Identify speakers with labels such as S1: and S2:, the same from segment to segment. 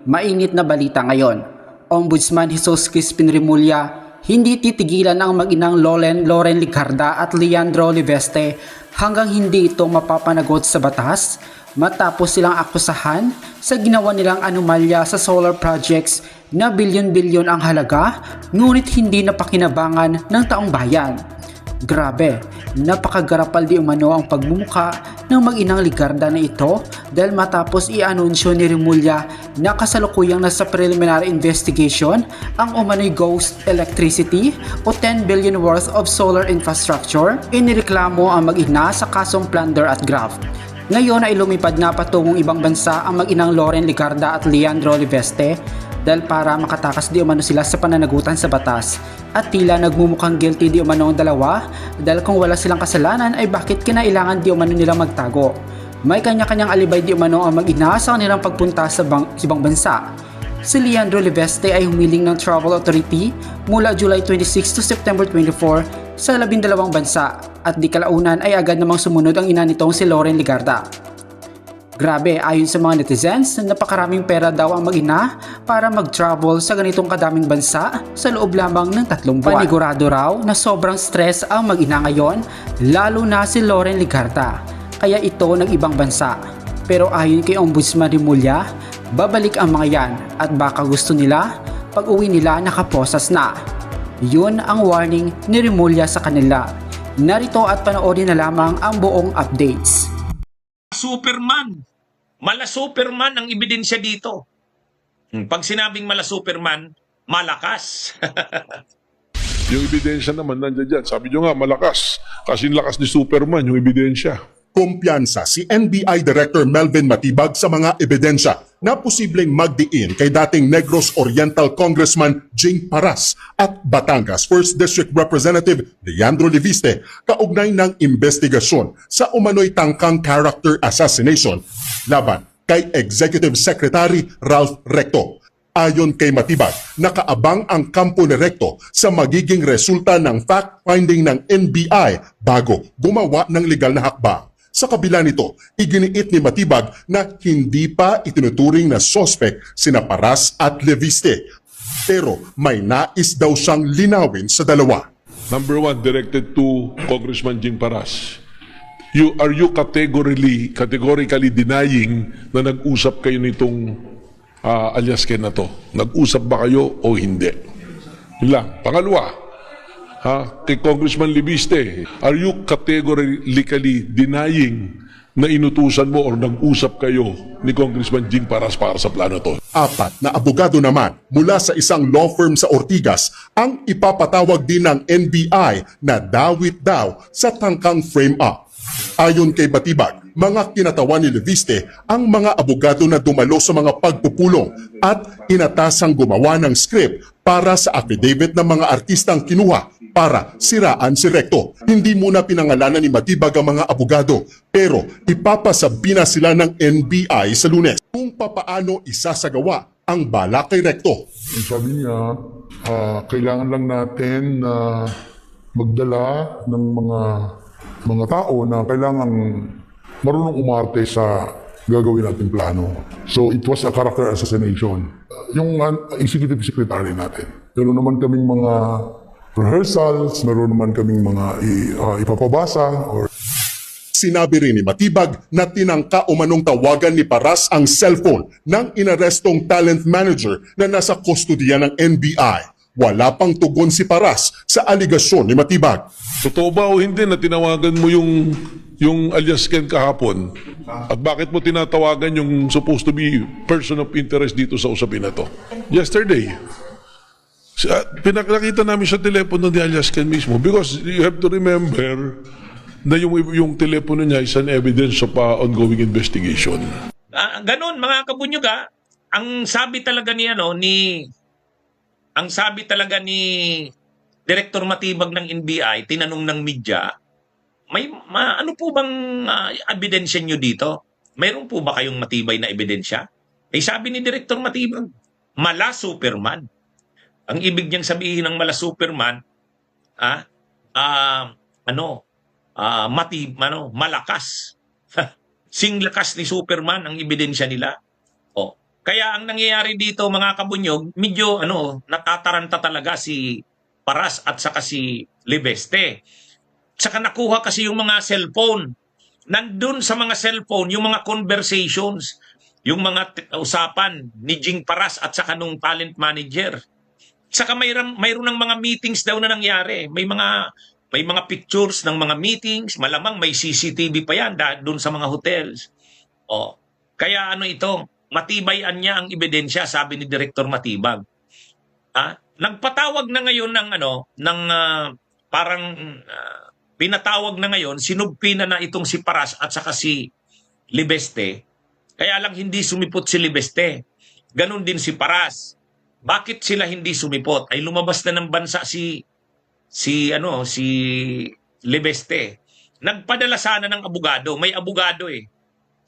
S1: Mainit na balita ngayon. Ombudsman Jesus Crispin Remulla hindi titigilan ang mag-inang Loren Ligarda at Leandro Liveste hanggang hindi ito mapapanagot sa batas matapos silang akusahan sa ginawa nilang anomalya sa solar projects na bilyon-bilyon ang halaga ngunit hindi napakinabangan ng taong bayan. Grabe, napakagarapal di umano ang pagmumuka ng mag-inang Ligarda na ito dahil matapos i-anunsyo ni Remulla na kasalukuyang nasa preliminary investigation ang umano'y ghost electricity o 10 billion worth of solar infrastructure, inireklamo ang mag-ina sa kasong plunder at graft. Ngayon ay lumipad na patungong ibang bansa ang mag-inang Loren Ligarda at Leandro Liveste dahil para makatakas di umano sila sa pananagutan sa batas at tila nagmumukhang guilty di umano ang dalawa dahil kung wala silang kasalanan ay bakit kinailangan di umano nilang magtago. May kanya-kanyang alibay di umano ang mag-ina sa kanilang pagpunta sa ibang bansa. Si Leandro Liveste ay humiling ng Travel Authority mula July 26 to September 24 sa 12 bansa at di kalaunan ay agad namang sumunod ang ina nitong si Loren Ligarda. Grabe, ayon sa mga netizens, napakaraming pera daw ang mag-ina para mag-travel sa ganitong kadaming bansa sa loob lamang ng 3 buwan. Panigurado raw na sobrang stress ang mag-ina ngayon, lalo na si Loren Ligarda, kaya ito nag-ibang bansa. Pero ayon kay Ombudsman Remulla, babalik ang mga yan at baka gusto nila pag uwi nila nakaposas na. Yun ang warning ni Remulla sa kanila. Narito at panoorin na lamang ang buong updates.
S2: Superman. Mala Superman ang ebidensya dito. Pag sinabing mala Superman, malakas.
S3: Yung ebidensya naman nandiyan dyan. Sabi nyo nga, malakas. Kasi lakas ni Superman yung ebidensya.
S4: Kumpiyansa si NBI Director Melvin Matibag sa mga ebidensya na posibleng magdiin kay dating Negros Oriental Congressman Jing Paras at Batangas 1st District Representative Leandro Liviste kaugnay ng investigasyon sa umano'y tangkang character assassination laban kay Executive Secretary Ralph Recto. Ayon kay Matibag, nakaabang ang kampo ni Recto sa magiging resulta ng fact-finding ng NBI bago gumawa ng legal na hakbang. Sa kabila nito, iginiit ni Matibag na hindi pa itinuturing na suspect sina Paras at Liviste. Pero may nais daw siyang linawin sa dalawa.
S3: Number one, directed to Congressman Jing Paras. Are you categorically denying na nag-usap kayo nitong alias Ken na to? Nag-usap ba kayo o hindi? Yun lang. Pangalawa, kay Congressman Liviste, are you categorically denying na inutusan mo or nag-usap kayo ni Congressman Jing Paras para sa plano to?
S4: 4 na abogado naman mula sa isang law firm sa Ortigas ang ipapatawag din ng NBI na dawit daw sa tangkang frame-up. Ayon kay Batibag, mga kinatawan ni Liviste ang mga abogado na dumalo sa mga pagpupulong at inatasang gumawa ng script para sa affidavit ng mga artistang kinuha para siraan si Recto. Hindi muna pinangalanan ni Matibag ang mga abogado pero ipapasabi na sila ng NBI sa Lunes kung papaano isasagawa ang bala kay Recto.
S5: Sabi niya, kailangan lang natin na magdala ng mga tao na kailangan marunong umarte sa gagawin nating plano. So it was a character assassination. Yung executive secretary natin. Meron naman kaming mga rehearsals, meron naman kaming mga ipapabasa.
S4: Sinabi rin ni Matibag na tinangka umanong tawagan ni Paras ang cellphone ng inarestong talent manager na nasa kustodiya ng NBI. Wala pang tugon si Paras sa aligasyon ni Matibag.
S3: Totoo ba o hindi na tinawagan mo yung alias Ken kahapon? At bakit mo tinatawagan yung supposed to be person of interest dito sa usapin na to? Yesterday. Pinakita namin sa telepono ni alias Ken mismo because you have to remember na yung telepono niya is an evidence of ongoing investigation.
S2: Ganon mga kabunyuga, ang sabi talaga ni Director Matibag ng NBI, tinanong ng media, ano po bang ebidensya nyo dito? Mayroon po ba kayong matibay na ebidensya? Sabi ni Director Matibag, mala Superman. Ang ibig niyang sabihin ng mala Superman, malakas. Sing lakas ni Superman ang ebidensya nila. Kaya ang nangyayari dito mga kabunyog, medyo natataranta talaga si Paras at saka si Libeste. Saka nakuha kasi yung mga cellphone. Nandun sa mga cellphone, yung mga conversations, yung mga usapan ni Jing Paras at saka nung talent manager. Saka mayroon ng mga meetings daw na nangyari. May mga pictures ng mga meetings, malamang may CCTV pa yan doon sa mga hotels. Oh. Kaya ito, matibayan niya ang ebidensya, sabi ni Director Matibag. Nagpatawag na ngayon parang pinatawag na ngayon, sinubpi na itong si Paras at saka si Libeste. Kaya lang hindi sumipot si Libeste. Ganon din si Paras. Bakit sila hindi sumipot? Ay lumabas na ng bansa si Libeste. Nagpadala sana ng abogado. May abogado eh.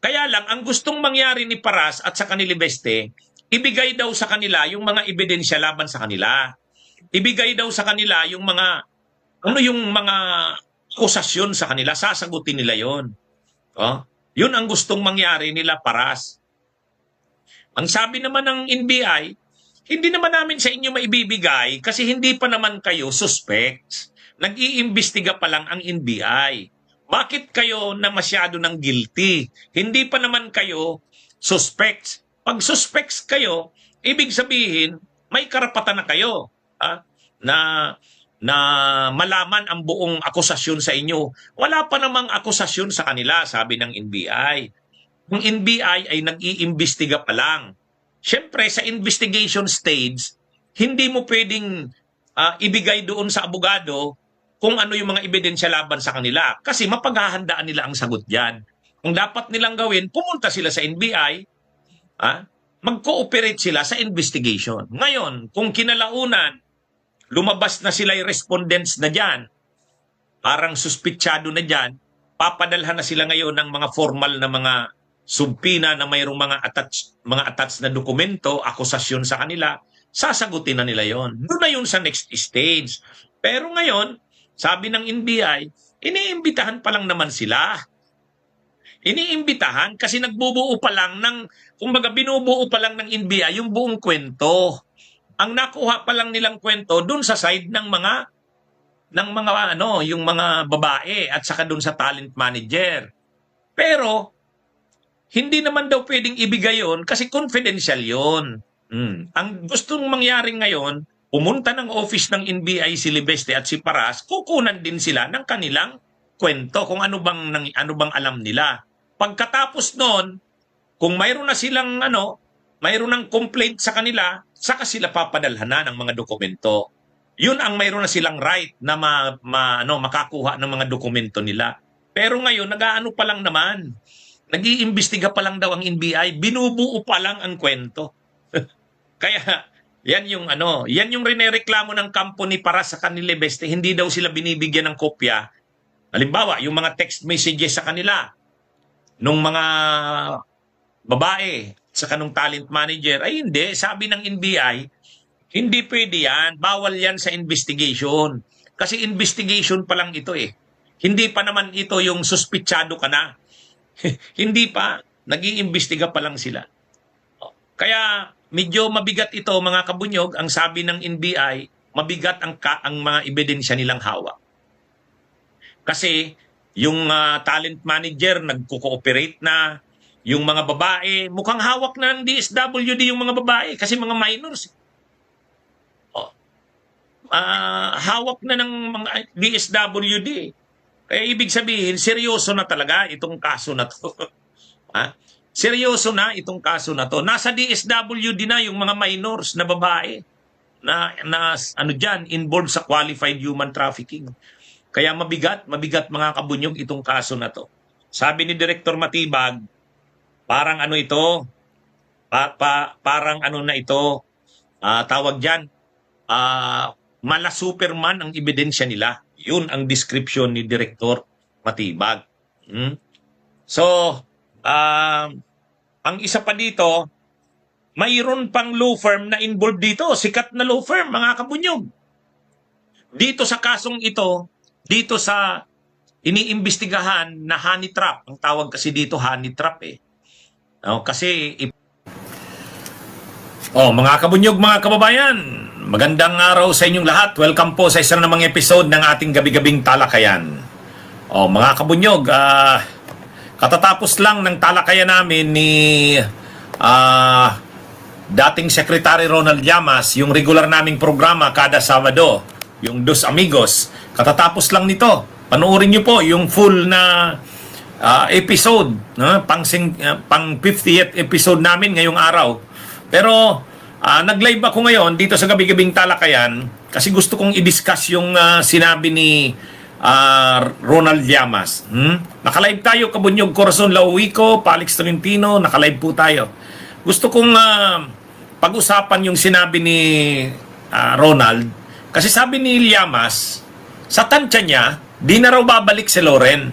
S2: Kaya lang, ang gustong mangyari ni Paras at saka ni Libeste, ibigay daw sa kanila yung mga ebidensya laban sa kanila. Ibigay daw sa kanila yung mga akusasyon sa kanila, sasagutin nila yon. Yun ang gustong mangyari nila Paras. Ang sabi naman ng NBI, hindi naman namin sa inyo maibibigay kasi hindi pa naman kayo suspects. Nag-iimbestiga pa lang ang NBI. Bakit kayo na masyado ng guilty? Hindi pa naman kayo suspects. Pag suspects kayo, ibig sabihin, may karapatan na kayo na malaman ang buong akusasyon sa inyo. Wala pa namang akusasyon sa kanila, sabi ng NBI. Ang NBI ay nag-iimbestiga pa lang. Siyempre, sa investigation stage, hindi mo pwedeng ibigay doon sa abogado kung ano yung mga ebidensya laban sa kanila. Kasi mapaghahandaan nila ang sagot dyan. Ang dapat nilang gawin, pumunta sila sa NBI, mag-cooperate sila sa investigation. Ngayon, kung kinalaunan, lumabas na sila yung respondents na dyan, parang suspitsado na dyan, papadalhan na sila ngayon ng mga formal na mga subpina na mayroong mga attached na dokumento, akusasyon sa kanila, sasagutin na nila yon. Doon na yun sa next stage. Pero ngayon, sabi ng NBI, iniimbitahan pa lang naman sila. Iniimbitahan kasi nagbubuo pa lang kumbaga binubuo pa lang ng NBI yung buong kwento. Ang nakuha pa lang nilang kwento dun sa side ng mga yung mga babae at saka dun sa talent manager. Pero hindi naman daw pwedeng ibigay yon kasi confidential yon. Ang gustong mangyari ngayon, pumunta ng office ng NBI si Libeste at si Paras, kukunan din sila ng kanilang kwento kung ano bang alam nila. Pagkatapos noon, kung mayroon na silang mayroon ng complaint sa kanila, saka sila papadalhan na ng mga dokumento. Yun ang mayroon na silang right na makakuha ng mga dokumento nila. Pero ngayon, nag-aano pa lang naman. Nag-iimbestiga pa lang daw ang NBI, binubuo pa lang ang kwento. Kaya, yan yung rinereklamo ng kampo ni para sa kanila Beste, hindi daw sila binibigyan ng kopya. Halimbawa, yung mga text messages sa kanila, nung mga babae, sa kanong talent manager, ay hindi, sabi ng NBI, hindi pwede yan, bawal yan sa investigation. Kasi investigation pa lang ito eh. Hindi pa naman ito yung suspitsado ka na. Hindi pa, nag-iimbestiga pa lang sila. Kaya medyo mabigat ito mga kabunyog, ang sabi ng NBI, mabigat ang mga ebidensya nilang hawak. Kasi yung talent manager nagko-cooperate na, yung mga babae, mukhang hawak na ng DSWD yung mga babae kasi mga minors. Hawak na ng mga DSWD. Kaya ibig sabihin, seryoso na talaga itong kaso na to. Seryoso na itong kaso na to. Nasa DSWD na yung mga minors na babae na involved sa qualified human trafficking. Kaya mabigat mga kabunyog itong kaso na to. Sabi ni Director Matibag, parang ito, parang na ito, tawag dyan, mala Superman ang ebidensya nila. Yun ang description ni Director Matibag. So, ang isa pa dito, mayroon pang law firm na involved dito, sikat na law firm, mga kabunyog. Dito sa kasong ito, dito sa iniimbestigahan na honey trap, ang tawag kasi dito honey trap eh. Kasi Mga kabunyog, mga kababayan, magandang araw sa inyong lahat. Welcome po sa isang namang episode ng ating gabi-gabing talakayan. Mga kabunyog, katatapos lang ng talakayan namin ni dating Secretary Ronald Llamas, yung regular naming programa kada Sabado, yung Dos Amigos. Katatapos lang nito. Panoorin nyo po yung full na episode, pang 50th episode namin ngayong araw. Pero nag-live ako ngayon dito sa gabi-gabing talakayan kasi gusto kong i-discuss yung sinabi ni Ronald Llamas. Naka-live tayo, Kabunyog, Corazon Lauwico, Palix Tolentino, naka-live po tayo. Gusto kong pag-usapan yung sinabi ni Ronald kasi sabi ni Llamas, sa tansya niya, di na raw babalik si Loren.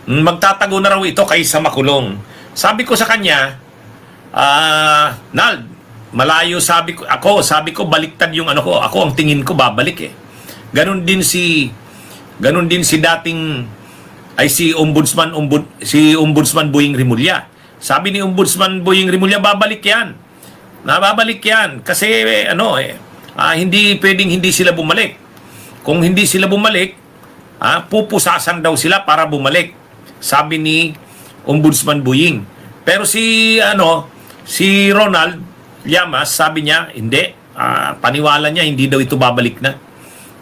S2: Magtatago na raw ito kaysa makulong. Sabi ko sa kanya, Nald, malayo sabi ko baliktad yung ano ko. Ako ang tingin ko babalik eh. Ganon din si dating si Ombudsman Boying Rimulya. Sabi ni Ombudsman Boying Rimulya, babalik yan. Nababalik yan kasi hindi pwedeng hindi sila bumalik. Kung hindi sila bumalik, pupusasan daw sila para bumalik. Sabi ni Ombudsman Boying. Pero si Ronald Llamas, sabi niya, hindi. Paniwala niya, hindi daw ito babalik na.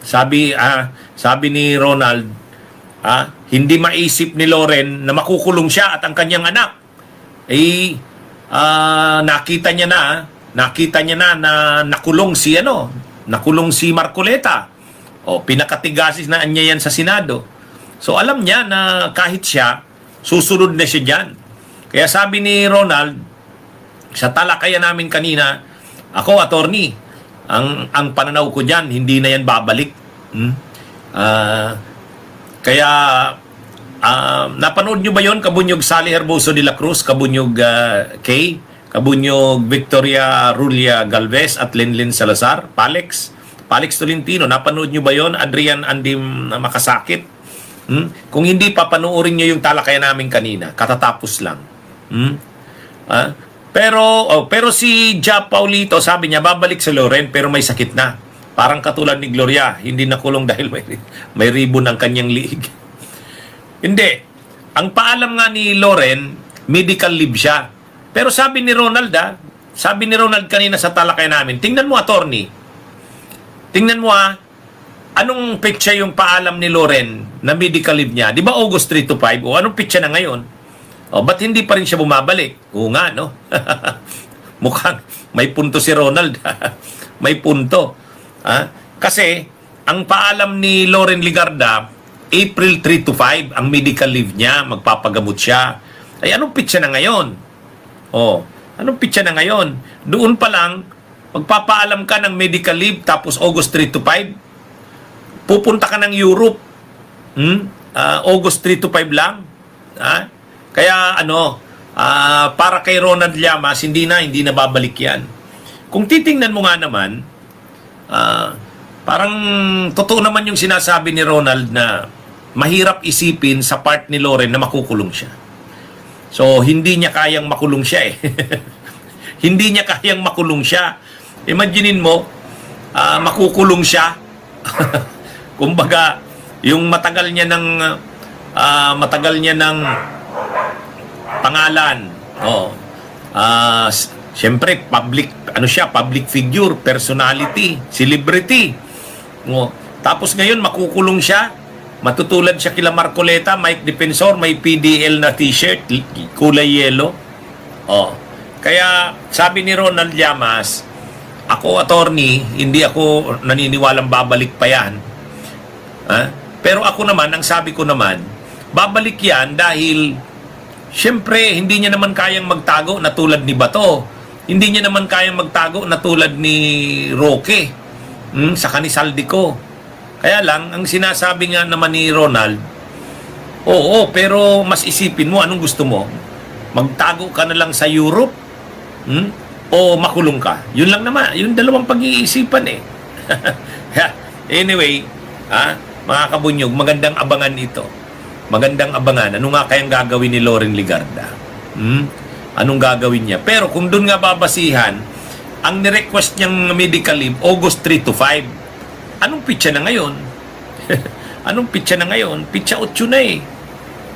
S2: Sabi ni Ronald, hindi maisip ni Loren na makukulong siya at ang kanyang anak. Nakita niya na nakulong si Marcoleta. Pinakatigasis na niya yan sa Senado. So alam niya na kahit siya, susunod na siya dyan. Kaya sabi ni Ronald, sa talakayan namin kanina, ako, attorney, ang pananaw ko dyan, hindi na yan babalik. Kaya, napanood nyo ba yon, Kabunyog Sally Herboso de la Cruz, Kabunyog Kay, Kabunyog Victoria Rulia Galvez at Lenlen Salazar, Palix Tolentino, napanood nyo ba yon, Adrian Andim Makasakit? Kung hindi pa, panoorin nyo yung talakayan namin kanina, katatapos lang. Pero si Ja Paulito, sabi niya, babalik si Loren pero may sakit na. Parang katulad ni Gloria, hindi nakulong dahil may ribbon ang kanyang liig. Hindi. Ang paalam nga ni Loren, medical leave siya. Pero sabi ni Ronald kanina sa talakayan namin, tingnan mo, attorney. Tingnan mo anong pitsa yung paalam ni Loren na medical leave niya? Di ba August 3 to 5? O anong pitsa na ngayon? Ba't hindi pa rin siya bumabalik? Oo nga, no? Mukhang may punto si Ronald. May punto. Kasi, ang paalam ni Loren Ligarda, April 3 to 5, ang medical leave niya, magpapagamot siya. Ay, anong pitsa na ngayon? Anong pitsa na ngayon? Doon pa lang, magpapaalam ka ng medical leave, tapos August 3 to 5, pupunta ka ng Europe. August 3 to 5 lang. Kaya para kay Ronald Llamas, hindi na babalik yan. Kung titingnan mo nga naman, parang totoo naman yung sinasabi ni Ronald na mahirap isipin sa part ni Loren na makukulong siya. So, hindi niya kayang makulong siya eh. Hindi niya kayang makulong siya. Imaginin mo, makukulong siya. Kumbaga, yung matagal niya ng pangalan. Siyempre, public figure, personality, celebrity. Tapos ngayon, makukulong siya. Matutulad siya kila Marcoleta, Mike Defensor, may PDL na t-shirt, kulay yellow. Kaya, sabi ni Ronald Llamas, ako, attorney, hindi ako naniniwalang babalik pa yan. Pero ako naman, ang sabi ko naman, babalik yan dahil siyempre, hindi niya naman kayang magtago na tulad ni Bato. Hindi niya naman kayang magtago na tulad ni Roque. Saka ni Saldico. Kaya lang, ang sinasabi nga naman ni Ronald, pero mas isipin mo, anong gusto mo? Magtago ka na lang sa Europe? O makulong ka? Yun lang naman. Yung dalawang pag-iisipan eh. Anyway, mga kabunyog, magandang abangan ito. Magandang abangan. Ano nga kayang gagawin ni Loren Ligarda? Anong gagawin niya? Pero kung doon nga babasihan, ang nirequest niyang medical leave, August 3 to 5. Anong pitsa na ngayon? Anong pitsa na ngayon? Pitsa 8 na eh.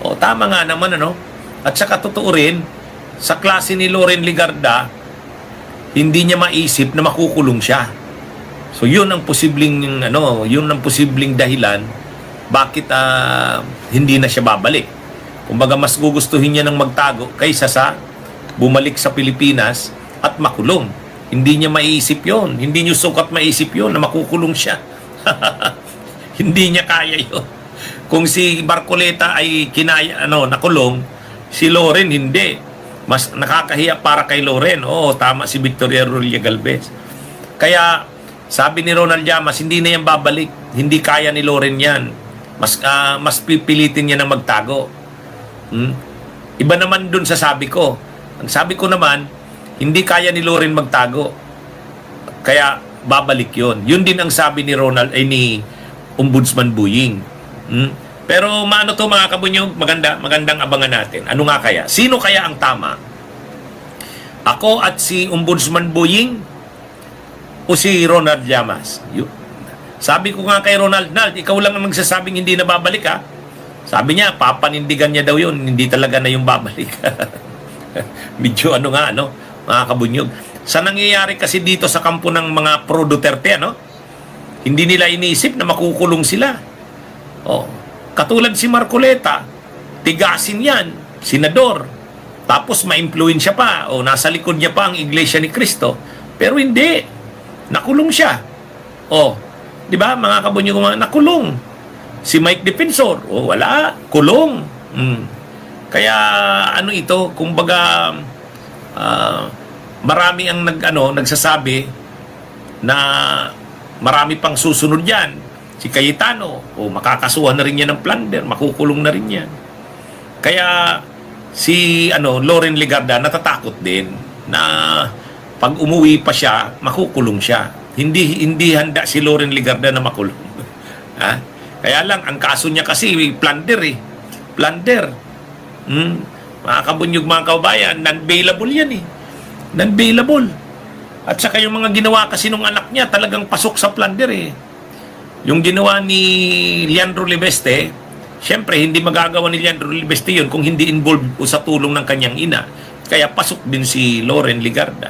S2: O, tama nga naman, ano? At saka totoo rin, sa klase ni Loren Legarda, hindi niya maisip na makukulong siya. So, yun ang posibleng, yun ang posibleng dahilan bakit hindi na siya babalik. Kumbaga, mas gugustuhin niya ng magtago kaysa sa bumalik sa Pilipinas at makulong. Hindi niya maiisip yon. Hindi niyo sukat maisip yon na makukulong siya. Hindi niya kaya yon. Kung si Marcoleta ay nakulong, si Loren hindi. Mas nakakahiya para kay Loren. Oo, tama si Victoria Rulia Galvez. Kaya, sabi ni Ronald Llamas, hindi na yan babalik. Hindi kaya ni Loren yan. Mas pipilitin niya na magtago. Iba naman dun sa sabi ko. Ang sabi ko naman, hindi kaya ni Loren magtago. Kaya babalik yon. Yun din ang sabi ni ni Ombudsman Buying. Pero maano to mga kabunyog, magandang abangan natin. Ano nga kaya? Sino kaya ang tama? Ako at si Ombudsman Buying o si Ronald Llamas? Sabi ko nga kay Ronald, ikaw lang ang nagsasabing hindi na babalik ha. Sabi niya, papanindigan niya daw yun, hindi talaga na yung babalik. Medyo mga kabunyog. Sa nangyayari kasi dito sa kampo ng mga pro-Duterte, hindi nila iniisip na makukulong sila. Katulad si Marcoleta, tigasin yan, senador. Tapos ma-influensya pa, nasa likod niya pa ang Iglesia ni Cristo. Pero hindi, nakulong siya. Di ba, mga kabunyog, nakulong. Si Mike Defensor, wala, kulong. Kaya ito, kumbaga marami ang nagsasabi na marami pang susunod yan. Si Cayetano, makakasuhan na rin yan ng plunder, makukulong na rin yan. Kaya si Loren Legarda natatakot din na pag umuwi pa siya, makukulong siya. Hindi handa si Loren Legarda na makulong. Ha? Kaya lang, ang kaso niya kasi plunder eh. Plunder. Mga kabunyog, mga kaubayan, non-bailable yan eh. Non-bailable. At saka yung mga ginawa kasi nung anak niya, talagang pasok sa plunder eh. Yung ginawa ni Leandro Libeste, syempre, hindi magagawa ni Leandro Libeste yun kung hindi involved o sa tulong ng kanyang ina. Kaya pasok din si Loren Legarda.